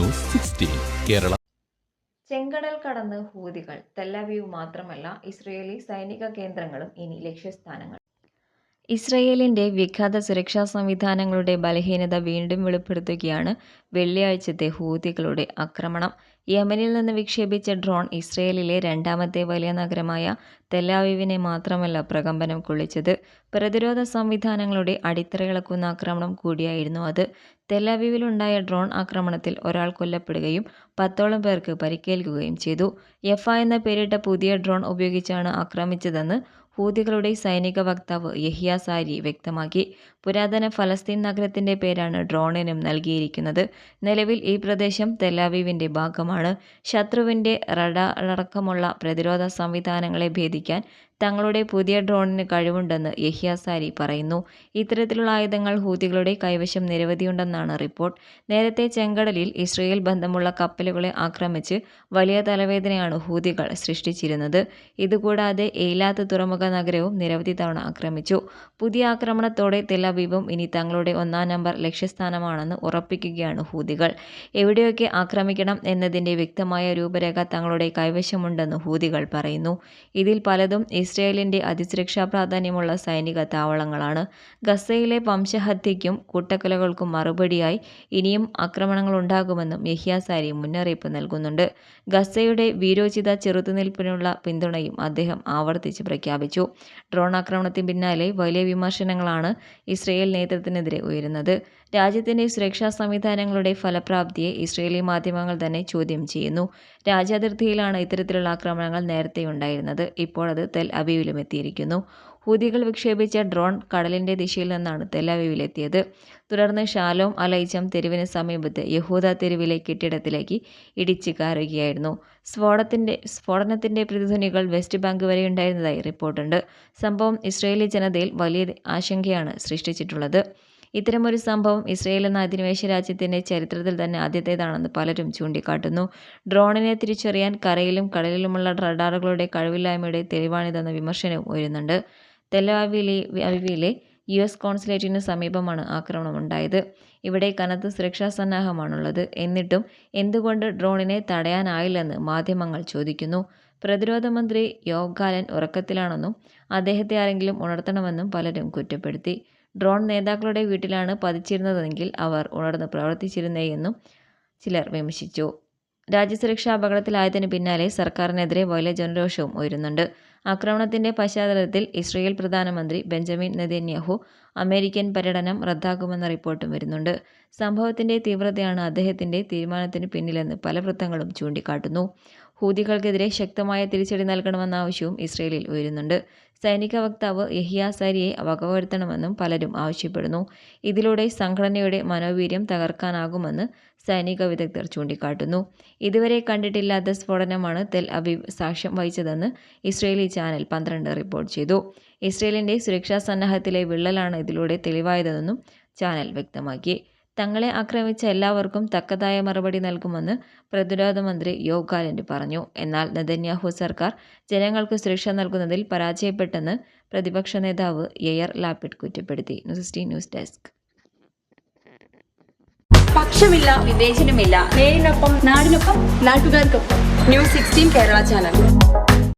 News 16 Kerala. ചെങ്കടൽ കടന്ന് ഹൂതികൾ. തെല്ലവീവ് മാത്രമല്ല, ഇസ്രയേലി സൈനിക കേന്ദ്രങ്ങളും ഇനി ലക്ഷ്യസ്ഥാനങ്ങൾ. ഇസ്രയേലിന്റെ വിഘാത സുരക്ഷാ സംവിധാനങ്ങളുടെ ബലഹീനത വീണ്ടും വെളിപ്പെടുത്തുകയാണ് വെള്ളിയാഴ്ചത്തെ ഹൂതികളുടെ ആക്രമണം. യമനിൽ നിന്ന് വിക്ഷേപിച്ച ഡ്രോൺ ഇസ്രയേലിലെ രണ്ടാമത്തെ വലിയ നഗരമായ തെല്ലവീവിനെ മാത്രമല്ല പ്രകമ്പനം കൊള്ളിച്ചത്, പ്രതിരോധ സംവിധാനങ്ങളുടെ അടിത്തറയിളക്കുന്ന ആക്രമണം കൂടിയായിരുന്നു അത്. തെല്ലവീവിലുണ്ടായ ഡ്രോൺ ആക്രമണത്തിൽ ഒരാൾ കൊല്ലപ്പെടുകയും 10ഓളം പേർക്ക് പരിക്കേൽക്കുകയും ചെയ്തു. യഫ എന്ന പേരിട്ട പുതിയ ഡ്രോൺ ഉപയോഗിച്ചാണ് ആക്രമിച്ചതെന്ന് ഹൂതികളുടെ സൈനിക വക്താവ് യഹിയ സാരി വ്യക്തമാക്കി. പുരാതന ഫലസ്തീൻ നഗരത്തിന്റെ പേരാണ് ഡ്രോണിനും നൽകിയിരിക്കുന്നത്. നിലവിൽ ഈ പ്രദേശം തെല്ലവീവിന്റെ ഭാഗമാണ്. ശത്രുവിന്റെ റഡാറടക്കമുള്ള പ്രതിരോധ സംവിധാനങ്ങളെ ഭേദിക്കാൻ തങ്ങളുടെ പുതിയ ഡ്രോണിന് കഴിവുണ്ടെന്ന് യഹിയ സാരി പറയുന്നു. ഇത്തരത്തിലുള്ള ആയുധങ്ങൾ ഹൂതികളുടെ കൈവശം നിരവധിയുണ്ടെന്നാണ് റിപ്പോർട്ട്. നേരത്തെ ചെങ്കടലിൽ ഇസ്രയേൽ ബന്ധമുള്ള കപ്പലുകളെ ആക്രമിച്ച് വലിയ തലവേദനയാണ് ഹൂതികൾ സൃഷ്ടിച്ചിരുന്നത്. ഇതുകൂടാതെ എയ്ലാത്ത് തുറമുഖ നഗരവും നിരവധി തവണ ആക്രമിച്ചു. പുതിയ ആക്രമണത്തോടെ തെല്ലവീവും ഇനി തങ്ങളുടെ 1-ാം നമ്പർ ലക്ഷ്യസ്ഥാനമാണെന്ന് ഉറപ്പിക്കുകയാണ് ഹൂതികൾ. എവിടെയൊക്കെ ആക്രമിക്കണം എന്നതിന്റെ വ്യക്തമായ രൂപരേഖ തങ്ങളുടെ കൈവശമുണ്ടെന്ന് ഹൂതികൾ പറയുന്നു. ഇതിൽ പലതും ഇസ്രയേലിന്റെ അതിസുരക്ഷാ പ്രാധാന്യമുള്ള സൈനിക താവളങ്ങളാണ്. ഗസയിലെ വംശഹത്യയ്ക്കും കൂട്ടക്കൊലകൾക്കും മറുപടിയായി ഇനിയും ആക്രമണങ്ങളുണ്ടാകുമെന്നും യഹിയ സാരി മുന്നറിയിപ്പ് നൽകുന്നുണ്ട്. ഗസയുടെ വീരോചിത ചെറുത്തുനിൽപ്പിനുള്ള പിന്തുണയും അദ്ദേഹം ആവർത്തിച്ച് പ്രഖ്യാപിച്ചു. ഡ്രോൺ ആക്രമണത്തിന് പിന്നാലെ വലിയ വിമർശനങ്ങളാണ് ഇസ്രയേൽ നേതൃത്വത്തിനെതിരെ ഉയരുന്നത്. രാജ്യത്തിന്റെ സുരക്ഷാ സംവിധാനങ്ങളുടെ ഫലപ്രാപ്തിയെ ഇസ്രയേലി മാധ്യമങ്ങൾ തന്നെ ചോദ്യം ചെയ്യുന്നു. രാജ്യാതിർത്തിയിലാണ് ഇത്തരത്തിലുള്ള ആക്രമണങ്ങൾ നേരത്തെയുണ്ടായിരുന്നത്. ഇപ്പോൾ അത് തെൽ അവീവിലും എത്തിയിരിക്കുന്നു. ഹൂതികൾ വിക്ഷേപിച്ച ഡ്രോൺ കടലിന്റെ ദിശയിൽ നിന്നാണ് തെല്ലവീവിലെത്തിയത്. തുടർന്ന് ഷാലോം അലൈജം തെരുവിന് സമീപത്ത് യഹൂദ തെരുവിലെ കെട്ടിടത്തിലേക്ക് ഇടിച്ചു കയറുകയായിരുന്നു. സ്ഫോടനത്തിന്റെ പ്രതിധ്വനികൾ വെസ്റ്റ് ബാങ്ക് വരെ ഉണ്ടായിരുന്നതായി റിപ്പോർട്ടുണ്ട്. സംഭവം ഇസ്രയേലി ജനതയിൽ വലിയ ആശങ്കയാണ് സൃഷ്ടിച്ചിട്ടുള്ളത്. ഇത്തരമൊരു സംഭവം ഇസ്രയേൽ എന്ന അധിനിവേശ രാജ്യത്തിന്റെ ചരിത്രത്തിൽ തന്നെ ആദ്യത്തേതാണെന്ന് പലരും ചൂണ്ടിക്കാട്ടുന്നു. ഡ്രോണിനെ തിരിച്ചറിയാൻ കരയിലും കടലിലുമുള്ള റഡാറുകളുടെ കഴിവില്ലായ്മയുടെ തെളിവാണിതെന്ന വിമർശനവും ഉയരുന്നുണ്ട്. തെല്ലവീവിലെ US കോൺസുലേറ്റിന് സമീപമാണ് ആക്രമണമുണ്ടായത്. ഇവിടെ കനത്ത സുരക്ഷാ സന്നാഹമാണുള്ളത്. എന്നിട്ടും എന്തുകൊണ്ട് ഡ്രോണിനെ തടയാനായില്ലെന്ന് മാധ്യമങ്ങൾ ചോദിക്കുന്നു. പ്രതിരോധ മന്ത്രി യോവ് ഗാലന്റ് ഉറക്കത്തിലാണെന്നും അദ്ദേഹത്തെ ആരെങ്കിലും ഉണർത്തണമെന്നും പലരും കുറ്റപ്പെടുത്തി. ഡ്രോൺ നേതാക്കളുടെ വീട്ടിലാണ് പതിച്ചിരുന്നതെങ്കിൽ അവർ ഉണർന്ന് പ്രവർത്തിച്ചിരുന്നേയെന്നും ചിലർ വിമർശിച്ചു. രാജ്യസുരക്ഷ അപകടത്തിലായതിനു പിന്നാലെ സർക്കാരിനെതിരെ വലിയ ജനരോഷവും ഉയരുന്നുണ്ട്. ആക്രമണത്തിന്റെ പശ്ചാത്തലത്തിൽ ഇസ്രയേൽ പ്രധാനമന്ത്രി ബെഞ്ചമിൻ നെതന്യാഹു അമേരിക്കൻ പര്യടനം റദ്ദാക്കുമെന്ന റിപ്പോർട്ടും വരുന്നുണ്ട്. സംഭവത്തിന്റെ തീവ്രതയാണ് അദ്ദേഹത്തിന്റെ തീരുമാനത്തിന് പിന്നിലെന്ന് പല വൃത്തങ്ങളും ചൂണ്ടിക്കാട്ടുന്നു. ഹൂതികൾക്കെതിരെ ശക്തമായ തിരിച്ചടി നൽകണമെന്ന ആവശ്യവും ഇസ്രയേലിൽ ഉയരുന്നുണ്ട്. സൈനിക വക്താവ് യഹിയ സാരിയെ വകവരുത്തണമെന്നും പലരും ആവശ്യപ്പെടുന്നു. ഇതിലൂടെ സംഘടനയുടെ മനോവീര്യം തകർക്കാനാകുമെന്ന് സൈനിക വിദഗ്ധർ ചൂണ്ടിക്കാട്ടുന്നു. ഇതുവരെ കണ്ടിട്ടില്ലാത്ത സ്ഫോടനമാണ് തെൽ അവീവ് സാക്ഷ്യം വഹിച്ചതെന്ന് ഇസ്രയേലി ചാനൽ 12 റിപ്പോർട്ട് ചെയ്തു. ഇസ്രയേലിന്റെ സുരക്ഷാ സന്നാഹത്തിലെ വിള്ളലാണ് ഇതിലൂടെ തെളിവായതെന്നും ചാനൽ വ്യക്തമാക്കി. തങ്ങളെ ആക്രമിച്ച എല്ലാവർക്കും തക്കതായ മറുപടി നൽകുമെന്ന് പ്രതിരോധ മന്ത്രി യോവ് ഗാലന്റ് പറഞ്ഞു. എന്നാൽ നെതന്യാഹു സർക്കാർ ജനങ്ങൾക്ക് സുരക്ഷ നൽകുന്നതിൽ പരാജയപ്പെട്ടെന്ന് പ്രതിപക്ഷ നേതാവ് യയർ ലാപിഡ് കുറ്റപ്പെടുത്തി. News desk. പക്ഷമില്ല, വിവേചനമില്ല. നേരിനൊപ്പം, നാടിനൊപ്പം, നാട്ടുകാർക്കൊപ്പം. News 16 Kerala channel.